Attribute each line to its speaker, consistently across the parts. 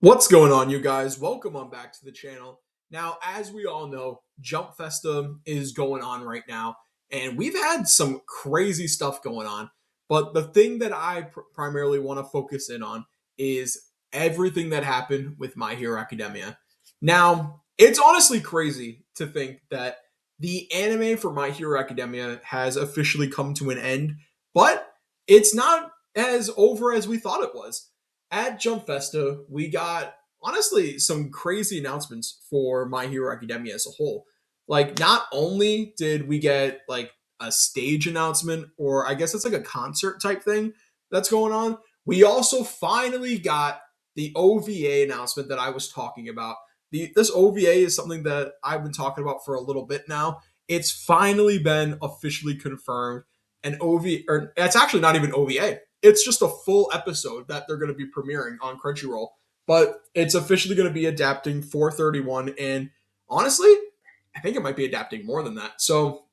Speaker 1: What's going on, you guys? Welcome on back to the channel. Now, as we all know, Jump Festa is going on right now, and we've had some crazy stuff going on. But the thing that I primarily want to focus in on is everything that happened with My Hero Academia. Now, it's honestly crazy to think that the anime for My Hero Academia has officially come to an end, but it's not as over as we thought it was. At Jump Festa, we got honestly some crazy announcements for My Hero Academia as a whole. Like, not only did we get like a stage announcement, or I guess it's like a concert type thing that's going on, we also finally got the OVA announcement that I was talking about. This OVA is something that I've been talking about for a little bit now. It's finally been officially confirmed. And OVA, or it's actually not even OVA, it's just a full episode that they're going to be premiering on Crunchyroll. But it's officially going to be adapting 431, and honestly, I think it might be adapting more than that. So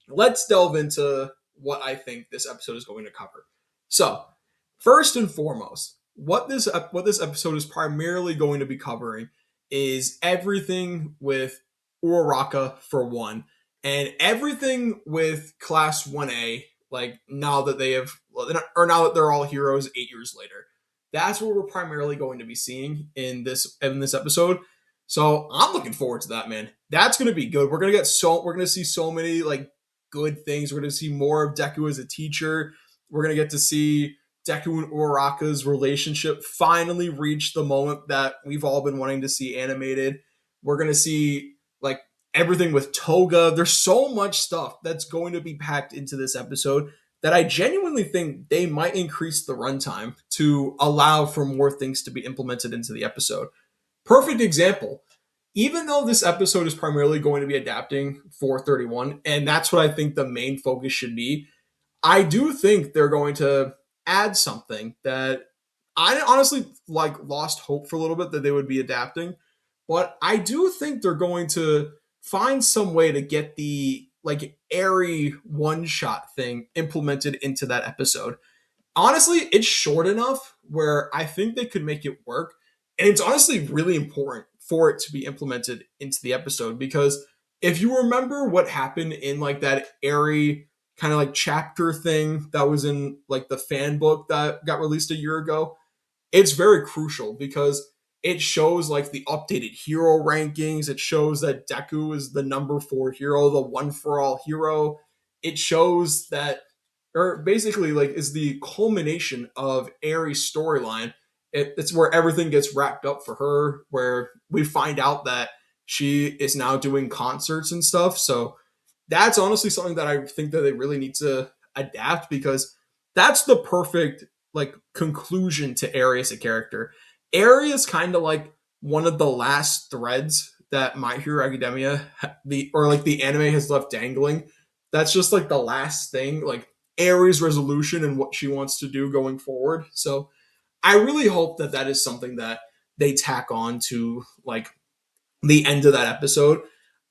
Speaker 1: let's delve into what I think this episode is going to cover. So, first and foremost, what this episode is primarily going to be covering is everything with Uraraka for one, and everything with Class 1A. Like now that they have, or now that they're all heroes 8 years later, that's what we're primarily going to be seeing in this episode. So I'm looking forward to that, man. That's gonna be good. We're gonna see so many like good things. We're gonna see more of Deku as a teacher. We're gonna get to see Deku and Uraraka's relationship finally reach the moment that we've all been wanting to see animated. We're gonna see like everything with Toga. There's so much stuff that's going to be packed into this episode that I genuinely think they might increase the runtime to allow for more things to be implemented into the episode. Perfect example. Even though this episode is primarily going to be adapting 431, and that's what I think the main focus should be, I do think they're going to add something that I honestly like lost hope for a little bit that they would be adapting, but I do think they're going to find some way to get the like airy one shot thing implemented into that episode. Honestly, it's short enough where I think they could make it work. And it's honestly really important for it to be implemented into the episode because if you remember what happened in like that airy kind of like chapter thing that was in like the fan book that got released a year ago, it's very crucial because it shows like the updated hero rankings. It shows that Deku is the number 4 hero, the one for all hero. It shows that, or basically like is the culmination of Aries' storyline. It's where everything gets wrapped up for her, where we find out that she is now doing concerts and stuff. So that's honestly something that I think that they really need to adapt because that's the perfect like conclusion to Aerie as a character. Aerie is kind of like one of the last threads that My Hero Academia the anime has left dangling. That's just like the last thing, like Aerie's resolution and what she wants to do going forward. So I really hope that that is something that they tack on to like the end of that episode.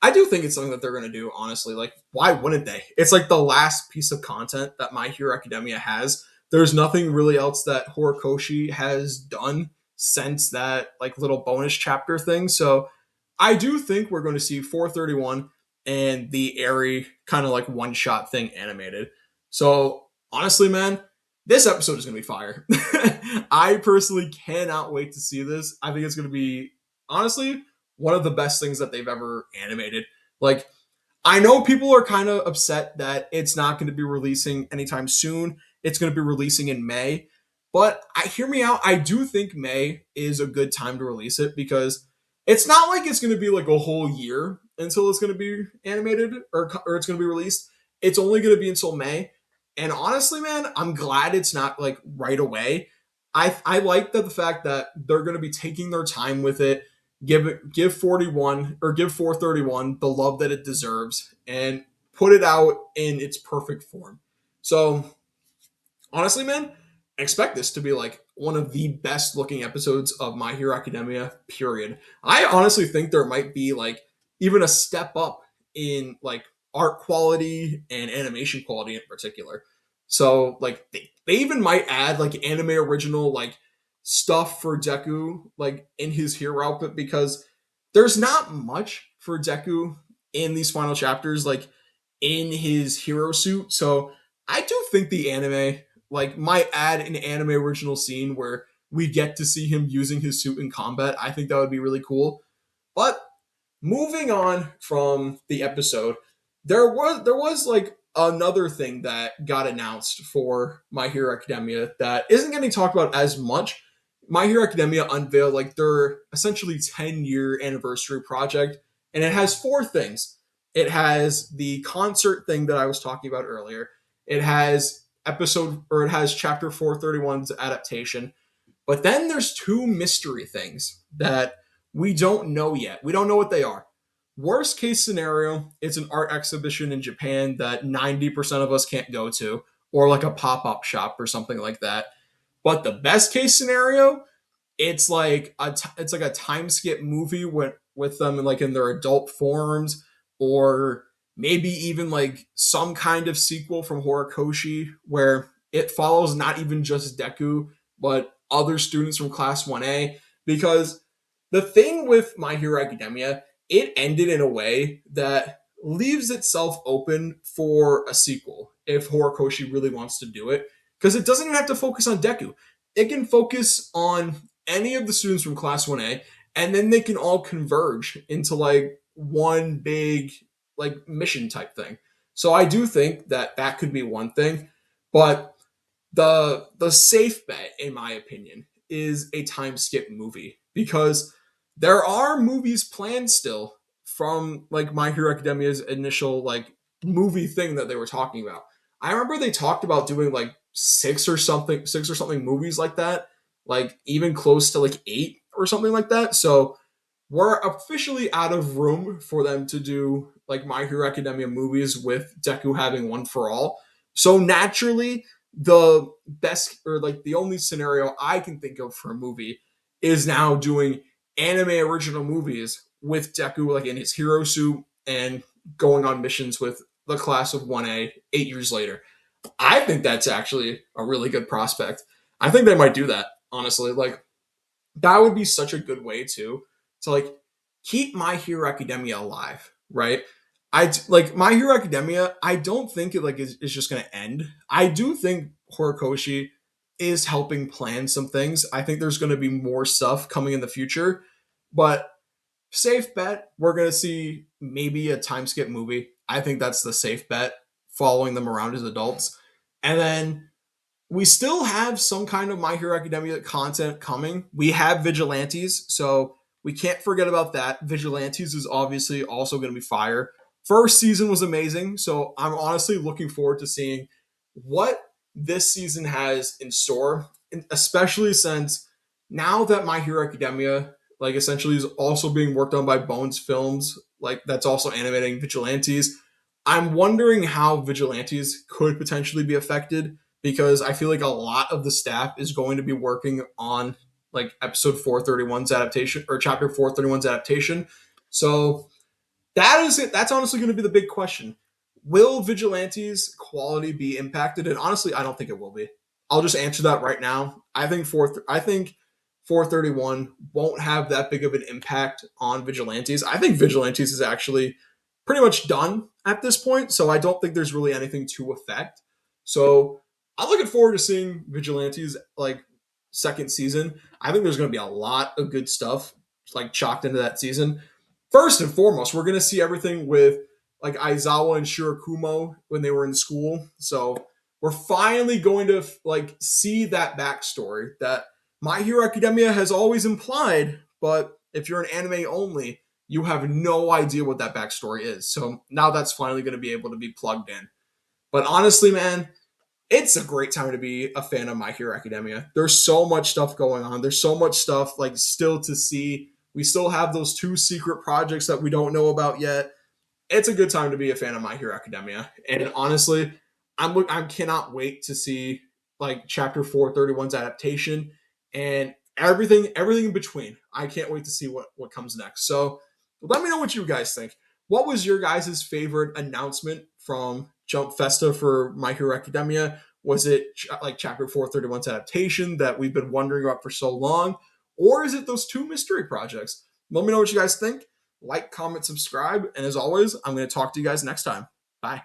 Speaker 1: I do think it's something that they're going to do, honestly. Like, why wouldn't they? It's like the last piece of content that My Hero Academia has. There's nothing really else that Horikoshi has done since that like little bonus chapter thing. So I do think we're going to see 431 and the airy kind of like one shot thing animated. So honestly, man, this episode is going to be fire. I personally cannot wait to see this. I think it's going to be honestly one of the best things that they've ever animated. Like, I know people are kind of upset that it's not going to be releasing anytime soon. It's going to be releasing in May. But hear me out. I do think May is a good time to release it because it's not like it's going to be like a whole year until it's going to be animated or it's going to be released. It's only going to be until May. And honestly, man, I'm glad it's not like right away. I like the fact that they're going to be taking their time with it, give 41 or give 431 the love that it deserves and put it out in its perfect form. So honestly, man, expect this to be like one of the best looking episodes of My Hero Academia, period. I honestly think there might be like even a step up in like art quality and animation quality in particular. So like they even might add like anime original like stuff for Deku, like in his hero outfit, because there's not much for Deku in these final chapters, like in his hero suit. So I do think the anime like might add an anime original scene where we get to see him using his suit in combat. I think that would be really cool. But moving on from the episode, there was like another thing that got announced for My Hero Academia that isn't getting talked about as much. My Hero Academia unveiled like their essentially 10-year anniversary project, and it has four things. It has the concert thing that I was talking about earlier. It has it has chapter 431's adaptation. But then there's two mystery things that we don't know yet. We don't know what they are. Worst case scenario, it's an art exhibition in Japan that 90% of us can't go to, or like a pop up shop or something like that. But the best case scenario, it's like a time skip movie with them like in their adult forms, or maybe even like some kind of sequel from Horikoshi where it follows not even just Deku but other students from class 1A. Because the thing with My Hero Academia, it ended in a way that leaves itself open for a sequel if Horikoshi really wants to do it, because it doesn't even have to focus on Deku. It can focus on any of the students from class 1A, and then they can all converge into like one big like mission type thing. So I do think that that could be one thing, but the safe bet in my opinion is a time skip movie, because there are movies planned still from like My Hero Academia's initial like movie thing that they were talking about. I remember they talked about doing like six or something movies like that, like even close to like eight or something like that. So we're officially out of room for them to do like My Hero Academia movies with Deku having one for all. So naturally, the best or like the only scenario I can think of for a movie is now doing anime original movies with Deku like in his hero suit and going on missions with the class of 1A 8 years later. I think that's actually a really good prospect. I think they might do that, honestly. Like that would be such a good way to like keep My Hero Academia alive, right? I like My Hero Academia. I don't think it like is just going to end. I do think Horikoshi is helping plan some things. I think there's going to be more stuff coming in the future, but safe bet we're going to see maybe a time skip movie. I think that's the safe bet, following them around as adults, and then we still have some kind of My Hero Academia content coming. We have Vigilantes, so we can't forget about that. Vigilantes is obviously also going to be fire. First season was amazing, so I'm honestly looking forward to seeing what this season has in store, especially since now that My Hero Academia like essentially is also being worked on by Bones Films, like that's also animating Vigilantes. I'm wondering how Vigilantes could potentially be affected, because I feel like a lot of the staff is going to be working on like episode 431's adaptation or chapter 431's adaptation. So that is it. That's honestly going to be the big question. Will Vigilantes quality be impacted? And honestly, I don't think it will be. I'll just answer that right now. I think 431 won't have that big of an impact on Vigilantes. I think Vigilantes is actually pretty much done at this point, so I don't think there's really anything to affect. So I'm looking forward to seeing Vigilantes like second season. I think there's going to be a lot of good stuff like chalked into that season. First and foremost, we're going to see everything with like Aizawa and Shirakumo when they were in school. So we're finally going to like see that backstory that My Hero Academia has always implied, but if you're an anime only, you have no idea what that backstory is. So now that's finally going to be able to be plugged in. But honestly, man, it's a great time to be a fan of My Hero Academia. There's so much stuff going on. There's so much stuff like still to see. We still have those two secret projects that we don't know about yet. It's a good time to be a fan of My Hero Academia. And honestly, I cannot wait to see like chapter 431's adaptation and everything in between. I can't wait to see what comes next. So let me know what you guys think. What was your guys' favorite announcement from Jump Festa for My Hero Academia? Was it like chapter 431's adaptation that we've been wondering about for so long? Or is it those two mystery projects? Let me know what you guys think. Like, comment, subscribe. And as always, I'm going to talk to you guys next time. Bye.